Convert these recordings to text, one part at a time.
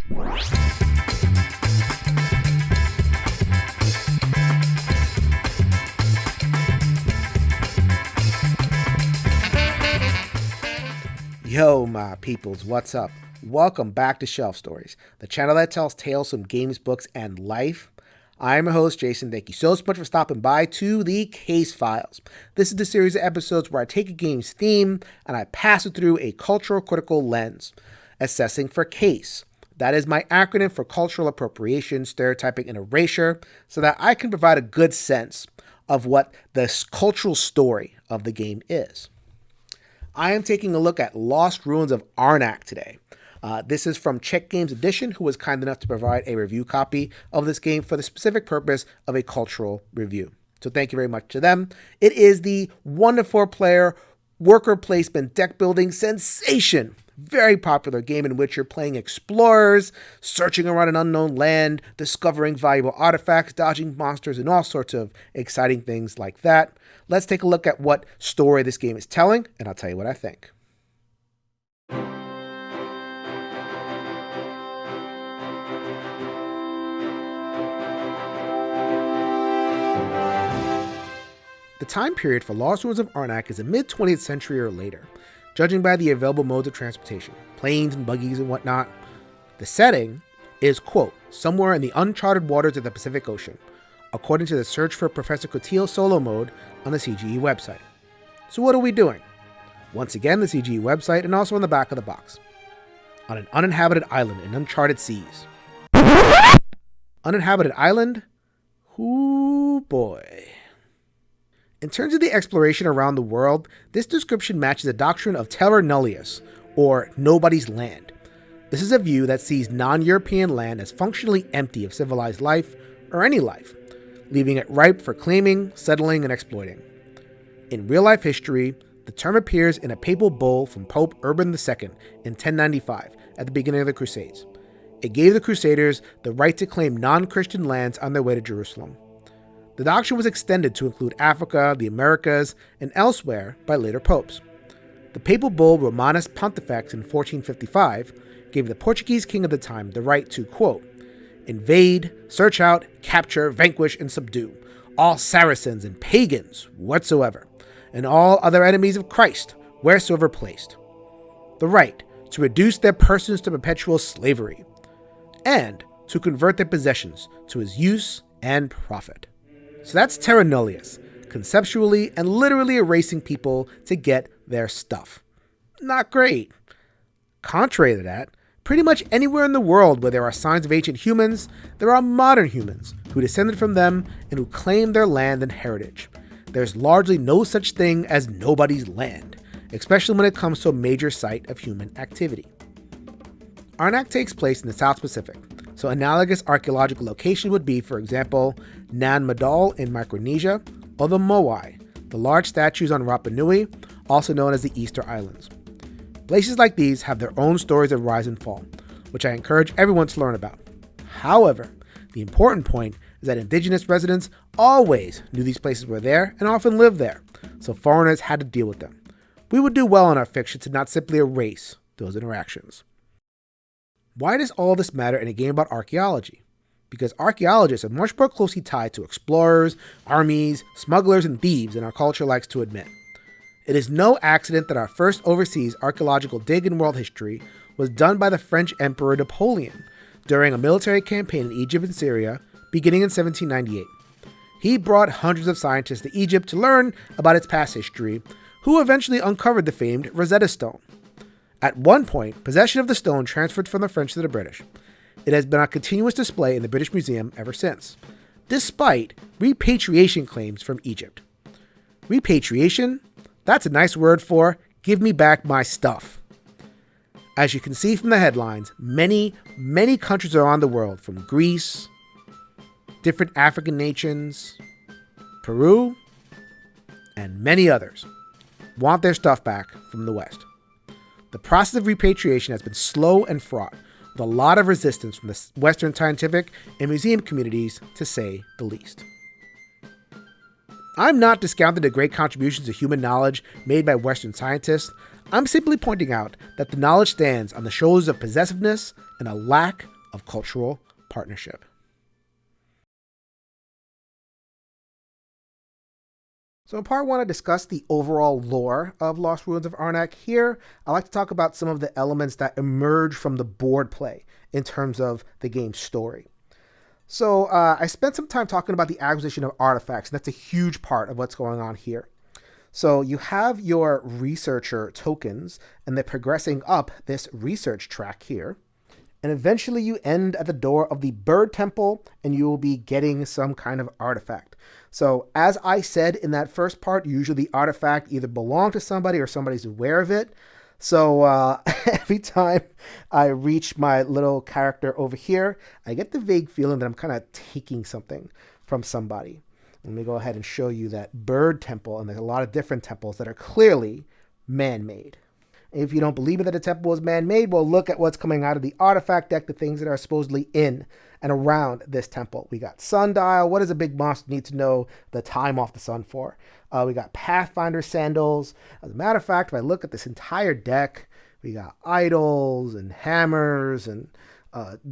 Yo, my peoples, what's up? Welcome back to Shelf Stories, the channel that tells tales from games, books, and life. I'm your host, Jason. Thank you so much for stopping by to the Case Files. This is the series of episodes where I take a game's theme and I pass it through a cultural critical lens, assessing for case. That is my acronym for cultural appropriation, stereotyping, and erasure, so that I can provide a good sense of what the cultural story of the game is. I am taking a look at Lost Ruins of Arnak today. This is from Czech Games Edition, who was kind enough to provide a review copy of this game for the specific purpose of a cultural review. So thank you very much to them. It is the 1-to-4-player worker placement deck building sensation. Very popular game in which you're playing explorers, searching around an unknown land, discovering valuable artifacts, dodging monsters, and all sorts of exciting things like that. Let's take a look at what story this game is telling, and I'll tell you what I think. The time period for Lost Ruins of Arnak is the mid-20th century or later, judging by the available modes of transportation, planes and buggies and whatnot. The setting is, quote, somewhere in the uncharted waters of the Pacific Ocean, according to the Search for Professor Cotillo solo mode on the CGE website. So what are we doing? Once again, the CGE website and also on the back of the box. On an uninhabited island in uncharted seas. Uninhabited island? Ooh boy. In terms of the exploration around the world, this description matches the doctrine of terra nullius, or nobody's land. This is a view that sees non-European land as functionally empty of civilized life, or any life, leaving it ripe for claiming, settling, and exploiting. In real-life history, the term appears in a papal bull from Pope Urban II in 1095, at the beginning of the Crusades. It gave the Crusaders the right to claim non-Christian lands on their way to Jerusalem. The doctrine was extended to include Africa, the Americas, and elsewhere by later popes. The papal bull Romanus Pontifex in 1455 gave the Portuguese king of the time the right to, quote, invade, search out, capture, vanquish, and subdue all Saracens and pagans whatsoever, and all other enemies of Christ wheresoever placed. The right to reduce their persons to perpetual slavery, and to convert their possessions to his use and profit. So that's terra nullius, conceptually and literally erasing people to get their stuff. Not great. Contrary to that, pretty much anywhere in the world where there are signs of ancient humans, there are modern humans who descended from them and who claim their land and heritage. There's largely no such thing as nobody's land, especially when it comes to a major site of human activity. Arnak takes place in the South Pacific, so analogous archaeological location would be, for example, Nan Madol in Micronesia, or the Moai, the large statues on Rapa Nui, also known as the Easter Islands. Places like these have their own stories of rise and fall, which I encourage everyone to learn about. However, the important point is that indigenous residents always knew these places were there and often lived there, so foreigners had to deal with them. We would do well in our fiction to not simply erase those interactions. Why does all this matter in a game about archaeology? Because archaeologists are much more closely tied to explorers, armies, smugglers, and thieves than our culture likes to admit. It is no accident that our first overseas archaeological dig in world history was done by the French Emperor Napoleon during a military campaign in Egypt and Syria beginning in 1798. He brought hundreds of scientists to Egypt to learn about its past history, who eventually uncovered the famed Rosetta Stone. At one point, possession of the stone transferred from the French to the British. It has been on continuous display in the British Museum ever since, despite repatriation claims from Egypt. Repatriation? That's a nice word for give me back my stuff. As you can see from the headlines, many countries around the world, from Greece, different African nations, Peru, and many others, want their stuff back from the West. The process of repatriation has been slow and fraught, with a lot of resistance from the Western scientific and museum communities, to say the least. I'm not discounting the great contributions to human knowledge made by Western scientists. I'm simply pointing out that the knowledge stands on the shoulders of possessiveness and a lack of cultural partnership. So in part one, I discussed the overall lore of Lost Ruins of Arnak. Here, I like to talk about some of the elements that emerge from the board play in terms of the game's story. So I spent some time talking about the acquisition of artifacts, and that's a huge part of what's going on here. So you have your researcher tokens, and they're progressing up this research track here. And eventually you end at the door of the bird temple, and you will be getting some kind of artifact. So as I said in that first part, usually the artifact either belongs to somebody or somebody's aware of it. So every time I reach my little character over here, I get the vague feeling that I'm kind of taking something from somebody. Let me go ahead and show you that bird temple, and there's a lot of different temples that are clearly man-made. If you don't believe that the temple was man-made, well, look at what's coming out of the artifact deck, the things that are supposedly in and around this temple. We got sundial. What does a big monster need to know the time off the sun for? We got Pathfinder sandals. As a matter of fact, if I look at this entire deck, we got idols and hammers and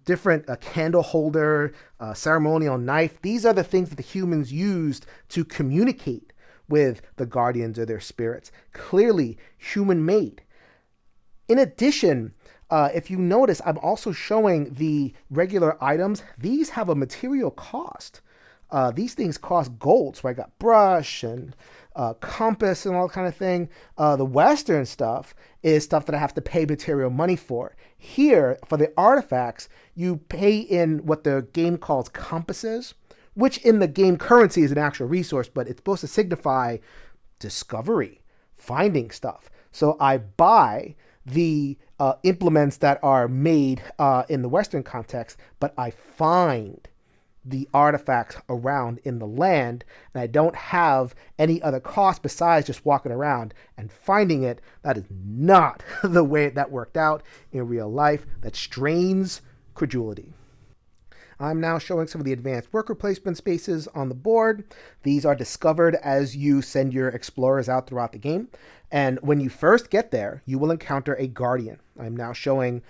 different candle holder, ceremonial knife. These are the things that the humans used to communicate with the guardians or their spirits. Clearly human-made. In addition, if you notice, I'm also showing the regular items. These have a material cost. These things cost gold. So I got brush and compass and all kind of thing. The Western stuff is stuff that I have to pay material money for. Here, for the artifacts, you pay in what the game calls compasses, which in the game currency is an actual resource, but it's supposed to signify discovery, finding stuff. So I buy the implements that are made in the Western context, but I find the artifacts around in the land, and I don't have any other cost besides just walking around and finding it. That is not the way that worked out in real life. That strains credulity. I'm now showing some of the advanced worker placement spaces on the board. These are discovered as you send your explorers out throughout the game. And when you first get there, you will encounter a guardian. I'm now showing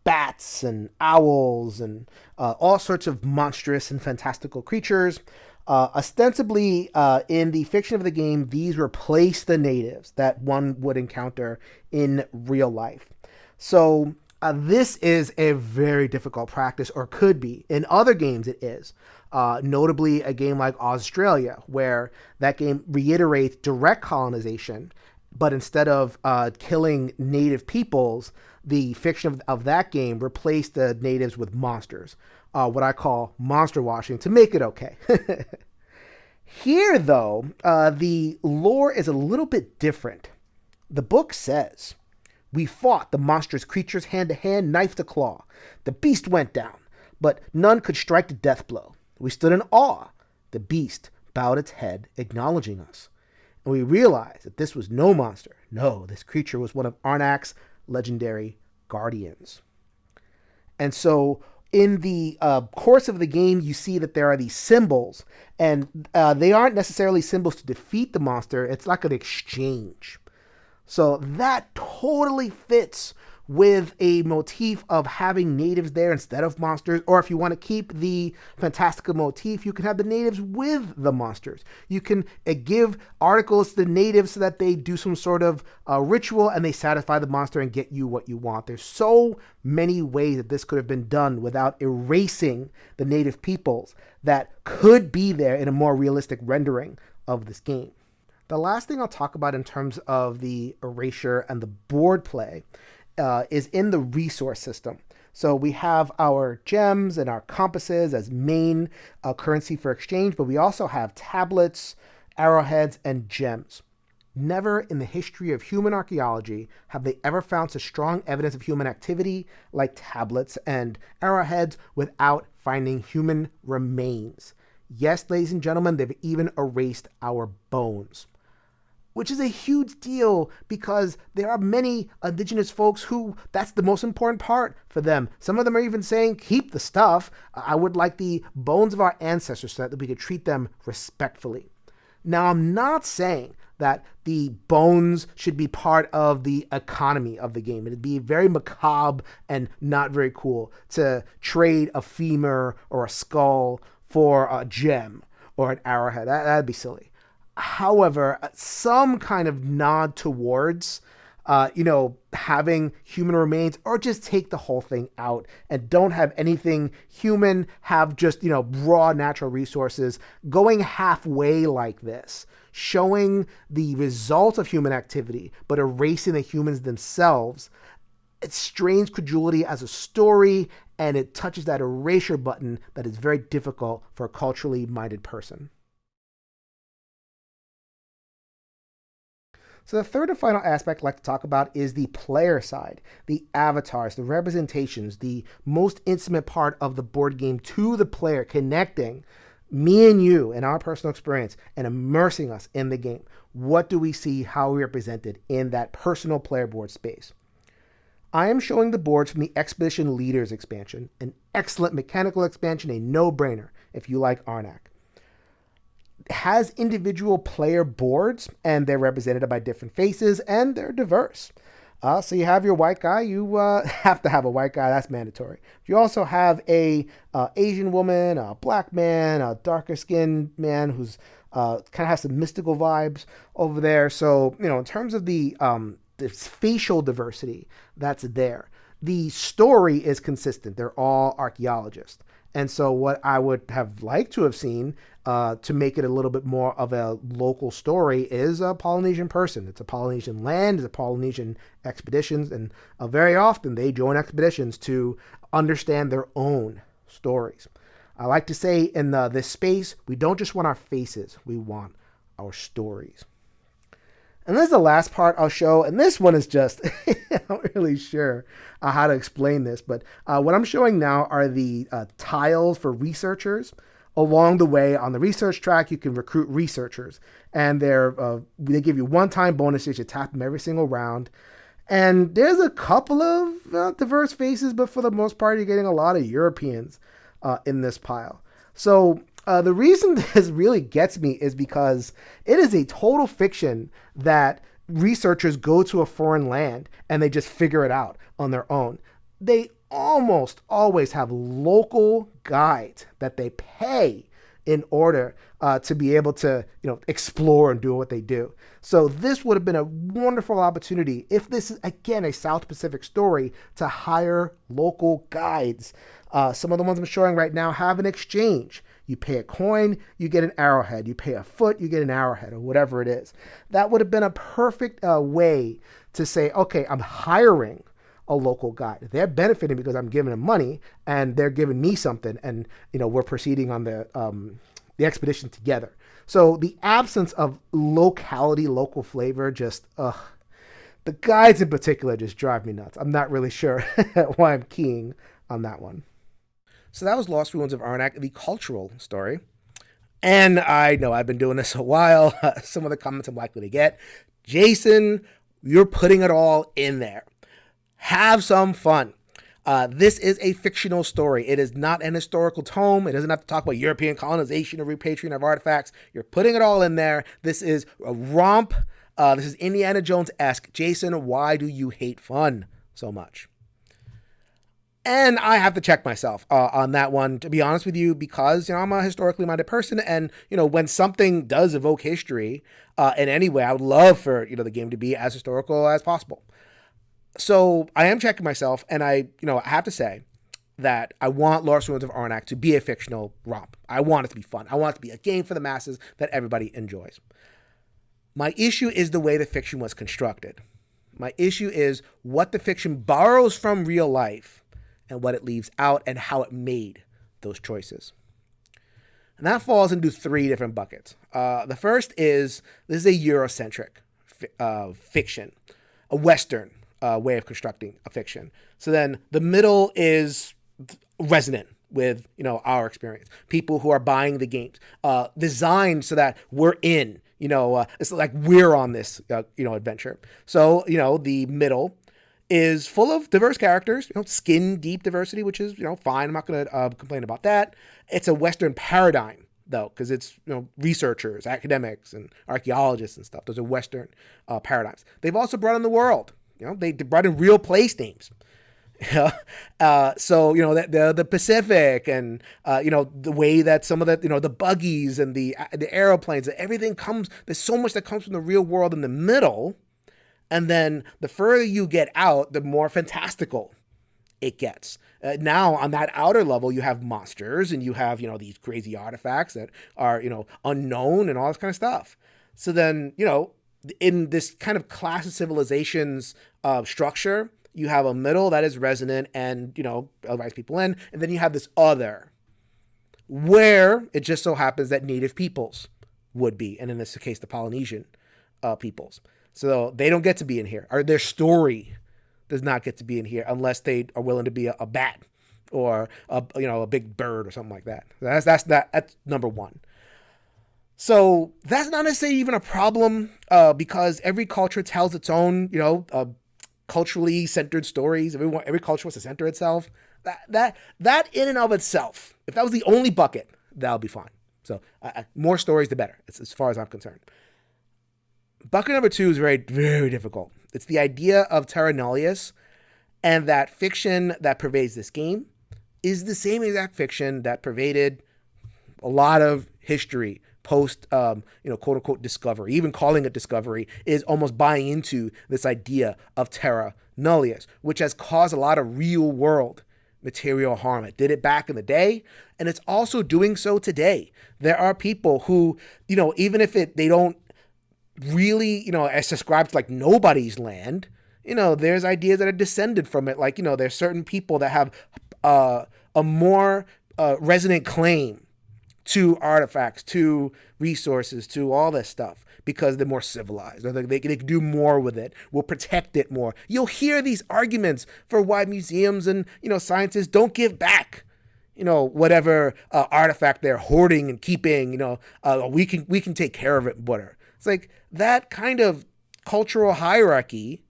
bats and owls and all sorts of monstrous and fantastical creatures. Ostensibly, in the fiction of the game, these replace the natives that one would encounter in real life. So this is a very difficult practice, or could be. In other games it is. Notably a game like Australia, where that game reiterates direct colonization, but instead of killing native peoples, the fiction of that game replaced the natives with monsters. What I call monster washing to make it okay. Here, though, the lore is a little bit different. The book says, "We fought the monstrous creatures hand to hand, knife to claw. The beast went down, but none could strike the death blow. We stood in awe. The beast bowed its head, acknowledging us. And we realized that this was no monster. No, this creature was one of Arnak's legendary guardians." And so in the course of the game, you see that there are these symbols, and they aren't necessarily symbols to defeat the monster. It's like an exchange. So that totally fits with a motif of having natives there instead of monsters. Or if you want to keep the fantastical motif, you can have the natives with the monsters. You can give articles to the natives so that they do some sort of ritual and they satisfy the monster and get you what you want. There's so many ways that this could have been done without erasing the native peoples that could be there in a more realistic rendering of this game. The last thing I'll talk about in terms of the erasure and the board play is in the resource system. So we have our gems and our compasses as main currency for exchange, but we also have tablets, arrowheads, and gems. Never in the history of human archaeology have they ever found such strong evidence of human activity like tablets and arrowheads without finding human remains. Yes, ladies and gentlemen, they've even erased our bones, which is a huge deal because there are many indigenous folks who that's the most important part for them. Some of them are even saying, keep the stuff. I would like the bones of our ancestors so that we could treat them respectfully. Now, I'm not saying that the bones should be part of the economy of the game. It'd be very macabre and not very cool to trade a femur or a skull for a gem or an arrowhead. That'd be silly. However, some kind of nod towards having human remains, or just take the whole thing out and don't have anything human, have just, raw natural resources, going halfway like this, showing the result of human activity, but erasing the humans themselves. It strains credulity as a story, and it touches that erasure button that is very difficult for a culturally minded person. So the third and final aspect I'd like to talk about is the player side, the avatars, the representations, the most intimate part of the board game to the player, connecting me and you and our personal experience and immersing us in the game. What do we see? How are we represented in that personal player board space? I am showing the boards from the Expedition Leaders expansion, an excellent mechanical expansion, a no-brainer if you like Arnak. Has individual player boards, and they're represented by different faces, and they're diverse. So you have your white guy. You have to have a white guy. That's mandatory. You also have a Asian woman, a black man, a darker skinned man who's kind of has some mystical vibes over there. So, in terms of the facial diversity that's there, the story is consistent. They're all archaeologists. And so what I would have liked to have seen to make it a little bit more of a local story is a Polynesian person. It's a Polynesian land, it's a Polynesian expeditions, and very often they join expeditions to understand their own stories. I like to say in this space, we don't just want our faces, we want our stories. And this is the last part I'll show, and this one is just, I'm not really sure how to explain this, but what I'm showing now are the tiles for researchers. Along the way, on the research track, you can recruit researchers, and they give you one-time bonuses. You tap them every single round, and there's a couple of diverse faces, but for the most part, you're getting a lot of Europeans in this pile. So the reason this really gets me is because it is a total fiction that researchers go to a foreign land and they just figure it out on their own. They almost always have local guides that they pay in order to be able to, explore and do what they do. So this would have been a wonderful opportunity, if this is, again, a South Pacific story, to hire local guides. Some of the ones I'm showing right now have an exchange. You pay a coin, you get an arrowhead. You pay a foot, you get an arrowhead, or whatever it is. That would have been a perfect way to say, okay, I'm hiring a local guide. They're benefiting because I'm giving them money, and they're giving me something, and we're proceeding on the expedition together. So the absence of locality, local flavor, just the guides in particular just drive me nuts. I'm not really sure why I'm keying on that one. So that was Lost Ruins of Arnak, the cultural story. And I know I've been doing this a while. Some of the comments I'm likely to get. Jason, you're putting it all in there. Have some fun. This is a fictional story. It is not an historical tome. It doesn't have to talk about European colonization or repatriation of artifacts. You're putting it all in there. This is a romp. This is Indiana Jones-esque. Jason, why do you hate fun so much? And I have to check myself on that one, to be honest with you, because I'm a historically minded person, and when something does evoke history in any way, I would love for the game to be as historical as possible. So I am checking myself, and I have to say that I want Lost Ruins of Arnak to be a fictional romp. I want it to be fun. I want it to be a game for the masses that everybody enjoys. My issue is the way the fiction was constructed. My issue is what the fiction borrows from real life and what it leaves out, and how it made those choices. And that falls into three different buckets. The first is, this is a Eurocentric fiction, a Western way of constructing a fiction. So then the middle is resonant with, our experience. People who are buying the games, designed so that we're in, it's like we're on this, adventure. So, the middle is full of diverse characters, skin deep diversity, which is, fine. I'm not going to complain about that. It's a Western paradigm though, because it's researchers, academics, and archaeologists and stuff. Those are Western paradigms. They've also brought in the world. They brought in real place names. So the Pacific, and the way that some of the buggies and the aeroplanes, everything comes. There's so much that comes from the real world in the middle, and then the further you get out, the more fantastical it gets. Now on that outer level, you have monsters, and you have these crazy artifacts that are unknown and all this kind of stuff. So then in this kind of class of civilizations structure, you have a middle that is resonant and invites people in, and then you have this other, where it just so happens that native peoples would be, and in this case the Polynesian peoples. So they don't get to be in here, or their story does not get to be in here unless they are willing to be a bat or a big bird or something like that. That's number one. So that's not necessarily even a problem because every culture tells its own culturally centered stories. Every culture wants to center itself. That in and of itself, if that was the only bucket, that would be fine. So more stories, the better, as far as I'm concerned. Bucket number two is very, very difficult. It's the idea of terra nullius, and that fiction that pervades this game is the same exact fiction that pervaded a lot of history post, quote unquote discovery. Even calling it discovery is almost buying into this idea of terra nullius, which has caused a lot of real world material harm. It did it back in the day, and it's also doing so today. There are people who, even if they don't really, subscribe to like nobody's land, there's ideas that are descended from it. Like, there's certain people that have a more resonant claim to artifacts, to resources, to all this stuff, because they're more civilized, or they can do more with it, will protect it more. You'll hear these arguments for why museums and scientists don't give back whatever artifact they're hoarding and keeping. We can take care of it better. It's like that kind of cultural hierarchy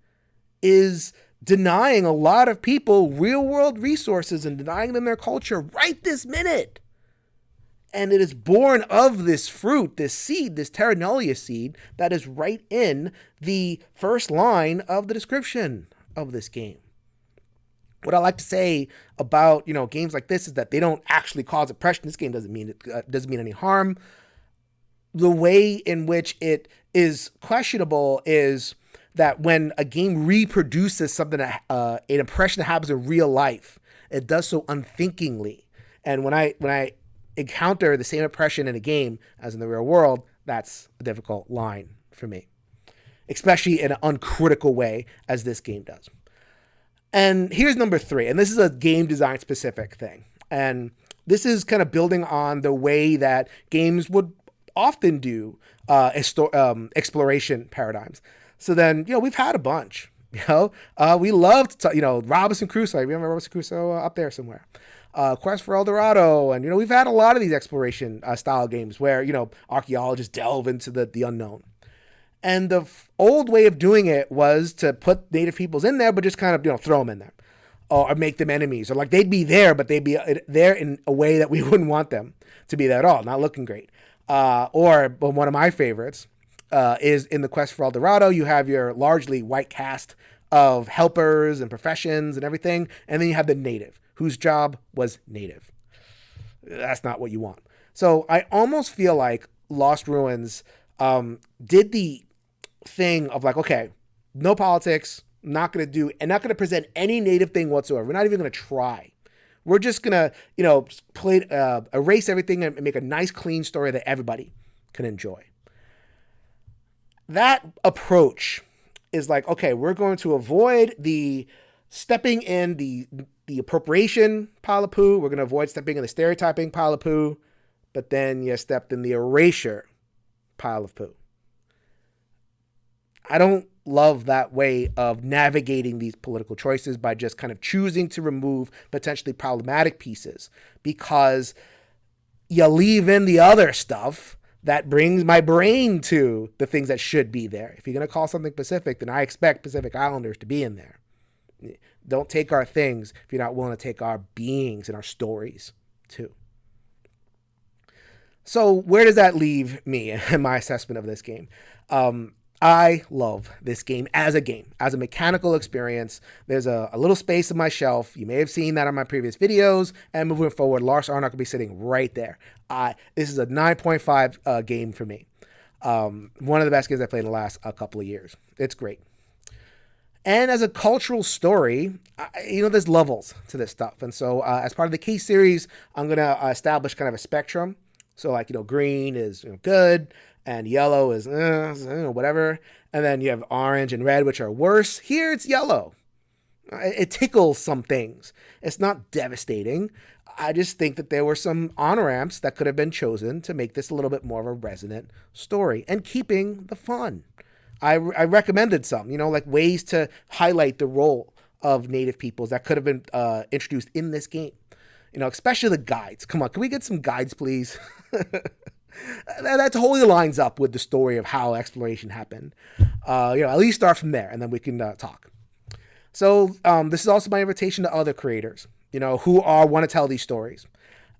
is denying a lot of people real world resources and denying them their culture right this minute. And it is born of this fruit, this seed, this terra nullius seed that is right in the first line of the description of this game. What I like to say about games like this is that they don't actually cause oppression. This game doesn't mean any harm. The way in which it is questionable is that when a game reproduces something that an impression that happens in real life, it does so unthinkingly. And when I encounter the same impression in a game as in the real world, that's a difficult line for me, especially in an uncritical way as this game does. And here's number three, and this is a game design specific thing. And this is kind of building on the way that games would often do exploration paradigms. So then, we've had a bunch. We loved, Robinson Crusoe. Remember Robinson Crusoe up there somewhere? Quest for El Dorado, and we've had a lot of these exploration style games where archaeologists delve into the unknown. And the old way of doing it was to put native peoples in there, but just kind of throw them in there, or make them enemies, or like they'd be there, but they'd be there in a way that we wouldn't want them to be there at all, not looking great. But one of my favorites is in the Quest for El Dorado. You have your largely white cast of helpers and professions and everything, and then you have the native, whose job was native. That's not what you want. So I almost feel like Lost Ruins did the thing of like, okay, no politics, not going to present any native thing whatsoever. We're not even going to try. We're just going to, erase everything and make a nice, clean story that everybody can enjoy. That approach is like, okay, we're going to avoid the stepping in the appropriation pile of poo. We're going to avoid stepping in the stereotyping pile of poo, but then you stepped in the erasure pile of poo. I don't love that way of navigating these political choices by just kind of choosing to remove potentially problematic pieces, because you leave in the other stuff that brings my brain to the things that should be there. If you're going to call something Pacific, then I expect Pacific Islanders to be in there. Don't take our things if you're not willing to take our beings and our stories too. So where does that leave me in my assessment of this game? I love this game, as a mechanical experience. There's a little space in my shelf. You may have seen that on my previous videos. And moving forward, Lost Arnak will be sitting right there. This is a 9.5 game for me. One of the best games I played in the last couple of years. It's great. And as a cultural story, there's levels to this stuff. And so as part of the case series, I'm going to establish kind of a spectrum. So like, green is good, and yellow is whatever. And then you have orange and red, which are worse. Here it's yellow. It tickles some things. It's not devastating. I just think that there were some on-ramps that could have been chosen to make this a little bit more of a resonant story and keeping the fun. I recommended some, like ways to highlight the role of Native peoples that could have been introduced in this game. Especially the guides. Come on, can we get some guides, please? That totally lines up with the story of how exploration happened. At least start from there, and then we can talk. So this is also my invitation to other creators, who want to tell these stories.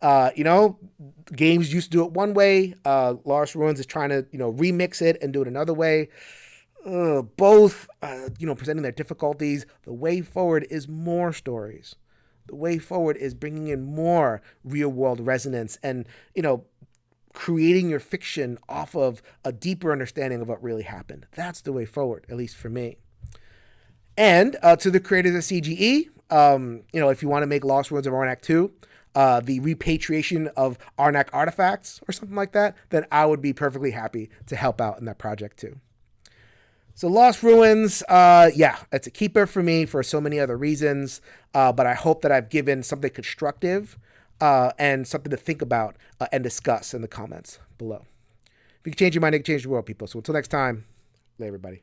Games used to do it one way. Lost Ruins is trying to, remix it and do it another way. Both, presenting their difficulties. The way forward is more stories. The way forward is bringing in more real-world resonance and, creating your fiction off of a deeper understanding of what really happened. That's the way forward, at least for me. And to the creators of CGE, if you want to make Lost Ruins of Arnak 2, the repatriation of Arnak artifacts or something like that, then I would be perfectly happy to help out in that project too. So Lost Ruins, it's a keeper for me for so many other reasons, but I hope that I've given something constructive and something to think about and discuss in the comments below. If you can change your mind, you can change the world, people. So until next time, later, everybody.